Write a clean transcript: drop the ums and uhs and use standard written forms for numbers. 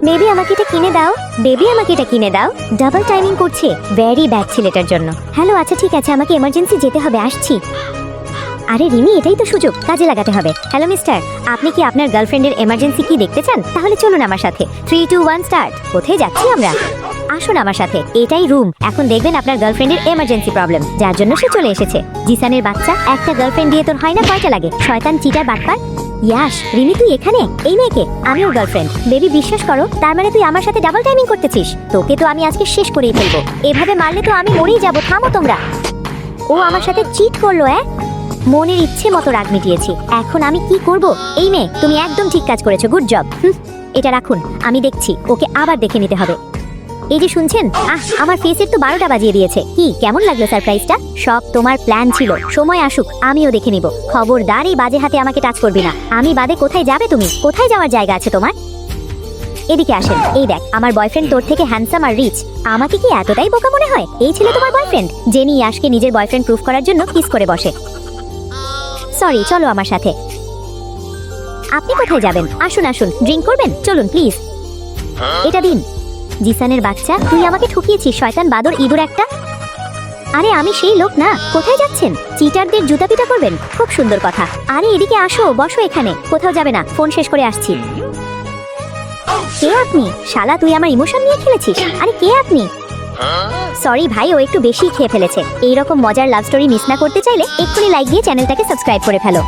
Baby আমাকে এটা কিনে দাও, বেবি আমাকে এটা কিনে দাও। ডাবল টাইমিং করছে, ভেরি ব্যাড ছেলেটার জন্য। হ্যালো, আচ্ছা ঠিক আছে, আমাকে এমার্জেন্সি যেতে হবে, আসছি। আরে রিমি, এটাই তো সুযোগ, কাজে লাগাতে হবে। হ্যালো মিস্টার, আপনি কি আপনার গার্লফ্রেন্ডের এমার্জেন্সি কি দেখতে চান? তাহলে চলুন আমার সাথে। 3, 2, 1 স্টার্ট। কোথায় যাচ্ছি আমরা? আসুন আমার সাথে, এটাই রুম। এখন দেখবেন আপনার গার্লফ্রেন্ডের এমার্জেন্সি প্রবলেম, যার জন্য সে চলে এসেছে। জিসানের বাচ্চা, একটা গার্লফ্রেন্ড দিয়ে তোর হয় না, কয়টা লাগে? শয়তান, চিটার, বাটপার। ইয়াশ, রিমি তুই এখানে? এই মেয়েকে? আমি ওর গার্লফ্রেন্ড। বেবি বিশ্বাস করো, তার মানে তুই আমার সাথে ডাবল টাইমিং করতেছিস? তোকে তো আমি আজকে শেষ করেই ফেলবো। এভাবে মারলে তো আমি মরেই যাবো। থামো তোমরা। ও আমার সাথে চিট করলো। মনের ইচ্ছে মতো রাগ মিটিয়েছি, এখন আমি কি করব? এই মেয়ে, তুমি একদম ঠিক কাজ করেছো, গুড জব। এটা রাখুন, আমি দেখছি, ওকে আবার দেখে নিতে হবে। এই যে শুনছেন, আমার ফেসের তো 12টা বাজিয়ে দিয়েছে। কি কেমন লাগলো সারপ্রাইজটা? সব তোমার প্ল্যান ছিল। সময় আসুক, আমিও দেখে নিব। খবরদার এই বাজে হাতে আমাকে টাচ করবি না। আমি বাদে কোথায় যাবে তুমি? কোথায় যাওয়ার জায়গা আছে তোমার? এদিকে আসেন। এই দেখ, আমার বয়ফ্রেন্ড তোর থেকে হ্যান্ডসাম আর রিচ। আমাকে কি এতটাই বোকা মনে হয়? এই ছেলে তোমার বয়ফ্রেন্ড? জেনি ইয়াশকে নিজের বয়ফ্রেন্ড প্রুফ করার জন্য কিস করে বসে। সরি, চলো আমার সাথে। আপনি কোথায় যাবেন? আসুন আসুন, ড্রিঙ্ক করবেন? চলুন প্লিজ। এটা দিন। জিসানের বাচ্চা, তুই আমাকে ঠকিয়েছিস, শয়তান বাদর ইঁদুর একটা। আরে আমি সেই লোক না। কোথায় যাচ্ছেন? চিটারদের জুতা পিটা করবেন? খুব সুন্দর কথা। আরে এদিকে আসো, বসো এখানে। কোথাও যাবে না, ফোন শেষ করে আসছি। কে আপনি? শালা, তুই আমার ইমোশন নিয়ে খেলেছিস? আরে কে আপনি? সরি ভাই, ও একটু বেশি খেয়ে ফেলেছে। এইরকম মজার লাভ স্টোরি মিস না করতে চাইলে এক্ষুনি লাইক দিয়ে চ্যানেলটাকে সাবস্ক্রাইব করে ফেলো।